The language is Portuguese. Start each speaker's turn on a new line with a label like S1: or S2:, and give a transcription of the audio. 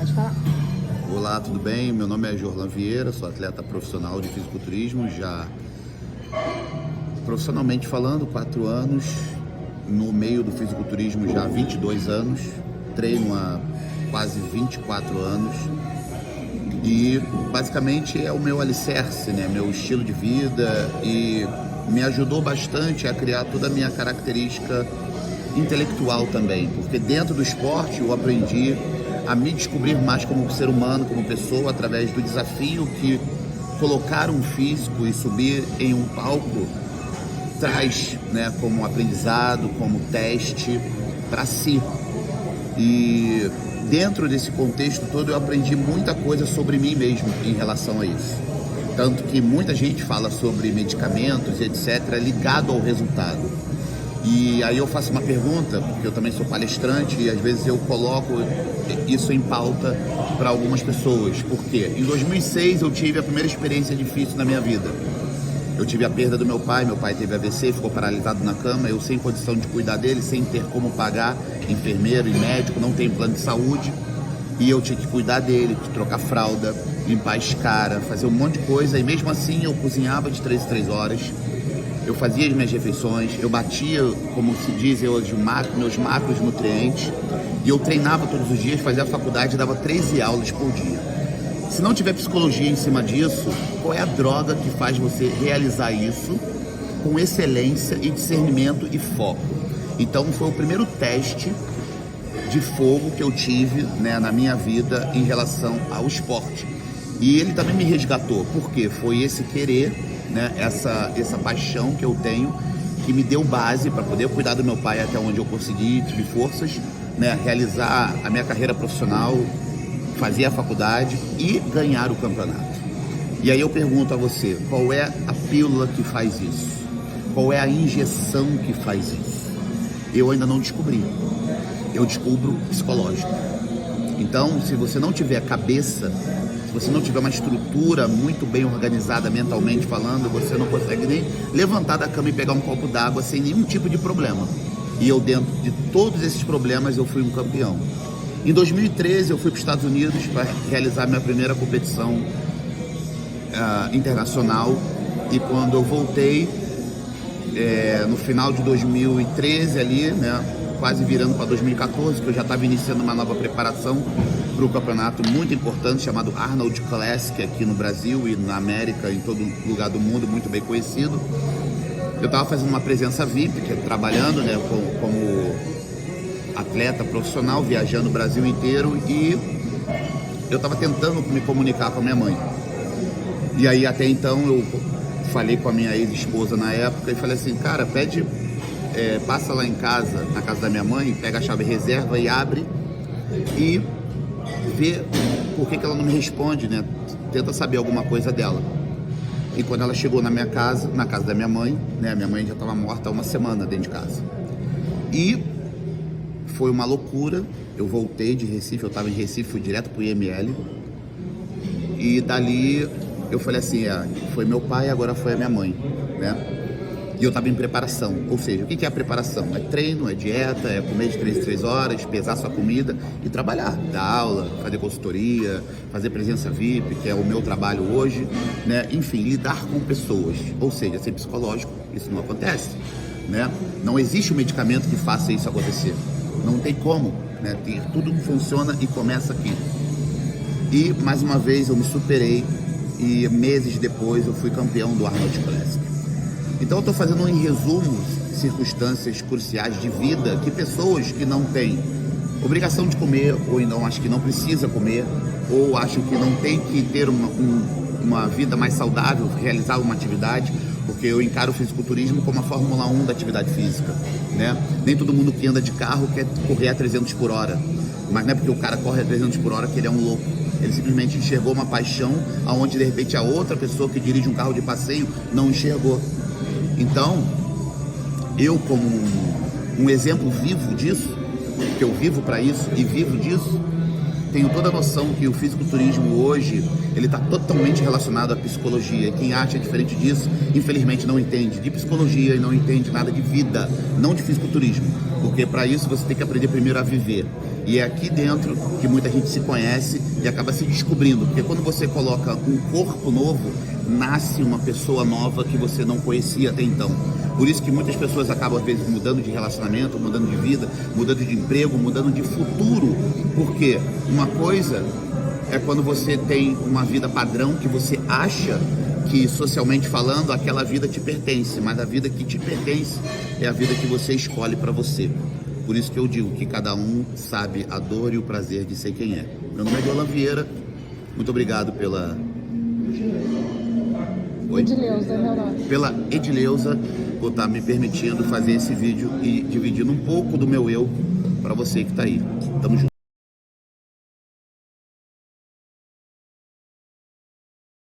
S1: Pode falar.
S2: Olá, tudo bem? Meu nome é Jorlan Vieira, sou atleta profissional de fisiculturismo, já profissionalmente falando, 4 anos, no meio do fisiculturismo já há 22 anos, treino há quase 24 anos e basicamente é o meu alicerce, né? Meu estilo de vida, e me ajudou bastante a criar toda a minha característica intelectual também, porque dentro do esporte eu aprendi a me descobrir mais como ser humano, como pessoa, através do desafio que colocar um físico e subir em um palco traz, né, como aprendizado, como teste para si. E dentro desse contexto todo eu aprendi muita coisa sobre mim mesmo em relação a isso. Tanto que muita gente fala sobre medicamentos e etc. ligado ao resultado. E aí eu faço uma pergunta, porque eu também sou palestrante e às vezes eu coloco isso em pauta para algumas pessoas. Por quê? Em 2006 eu tive a primeira experiência difícil na minha vida. Eu tive a perda do meu pai teve AVC, ficou paralisado na cama, eu sem condição de cuidar dele, sem ter como pagar enfermeiro e médico, não tenho plano de saúde. E eu tinha que cuidar dele, trocar fralda, limpar a escara, fazer um monte de coisa. E mesmo assim eu cozinhava de 3 em 3 horas. Eu fazia as minhas refeições, eu batia, como se diz hoje, meus macronutrientes, e eu treinava todos os dias, fazia a faculdade e dava 13 aulas por dia. Se não tiver psicologia em cima disso, qual é a droga que faz você realizar isso com excelência e discernimento e foco? Então foi o primeiro teste de fogo que eu tive, né, na minha vida em relação ao esporte. E ele também me resgatou, porque foi esse querer, né, essa paixão que eu tenho, que me deu base para poder cuidar do meu pai até onde eu consegui, tive forças, né, realizar a minha carreira profissional, fazer a faculdade e ganhar o campeonato. E aí eu pergunto a você, qual é a pílula que faz isso? Qual é a injeção que faz isso? Eu ainda não descobri. Eu descubro psicológico. Então, se você não tiver cabeça, se você não tiver uma estrutura muito bem organizada mentalmente falando, você não consegue nem levantar da cama e pegar um copo d'água sem nenhum tipo de problema. E eu, dentro de todos esses problemas, eu fui um campeão. Em 2013, eu fui para os Estados Unidos para realizar minha primeira competição internacional. E quando eu voltei, no final de 2013 ali, né, quase virando para 2014, que eu já estava iniciando uma nova preparação para um campeonato muito importante chamado Arnold Classic aqui no Brasil e na América, em todo lugar do mundo, muito bem conhecido. Eu estava fazendo uma presença VIP, que é trabalhando, né, como atleta profissional, viajando o Brasil inteiro, e eu estava tentando me comunicar com a minha mãe. E aí até então eu falei com a minha ex-esposa na época e falei assim, cara, passa lá em casa, na casa da minha mãe, pega a chave reserva e abre e vê por que ela não me responde, né? Tenta saber alguma coisa dela. E quando ela chegou na minha casa, na casa da minha mãe, né? Minha mãe já estava morta há uma semana dentro de casa. E foi uma loucura. Eu voltei de Recife, eu estava em Recife, fui direto pro IML. E dali eu falei assim, foi meu pai, agora foi a minha mãe, né? E eu estava em preparação, ou seja, o que é a preparação? É treino, é dieta, é comer de 3 em 3 horas, pesar sua comida e trabalhar, dar aula, fazer consultoria, fazer presença VIP, que é o meu trabalho hoje, né? Enfim, lidar com pessoas, ou seja, ser psicológico, isso não acontece, né? Não existe um medicamento que faça isso acontecer, não tem como, né? Tudo funciona e começa aqui. E mais uma vez eu me superei e meses depois eu fui campeão do Arnold Classic. Então eu estou fazendo em resumo circunstâncias cruciais de vida que pessoas que não têm obrigação de comer, ou então acham que não precisa comer, ou acham que não tem que ter uma vida mais saudável, realizar uma atividade, porque eu encaro o fisiculturismo como a Fórmula 1 da atividade física, né? Nem todo mundo que anda de carro quer correr a 300 por hora, mas não é porque o cara corre a 300 por hora que ele é um louco. Ele simplesmente enxergou uma paixão aonde de repente a outra pessoa que dirige um carro de passeio não enxergou. Então, eu como um exemplo vivo disso, que eu vivo para isso e vivo disso, tenho toda a noção que o fisiculturismo hoje, ele está totalmente relacionado à psicologia. E quem acha diferente disso, infelizmente não entende de psicologia e não entende nada de vida, não de fisiculturismo. Porque para isso você tem que aprender primeiro a viver. E é aqui dentro que muita gente se conhece e acaba se descobrindo. Porque quando você coloca um corpo novo, nasce uma pessoa nova que você não conhecia até então. Por isso que muitas pessoas acabam, às vezes, mudando de relacionamento, mudando de vida, mudando de emprego, mudando de futuro. Porque uma coisa é quando você tem uma vida padrão que você acha que, socialmente falando, aquela vida te pertence. Mas a vida que te pertence é a vida que você escolhe para você. Por isso que eu digo que cada um sabe a dor e o prazer de ser quem é. Meu nome é Jolan Vieira. Muito obrigado pela...
S1: Edileuza, meu nome.
S2: Pela Edileuza, por estar me permitindo fazer esse vídeo e dividindo um pouco do meu eu para você que está aí. Tamo junto.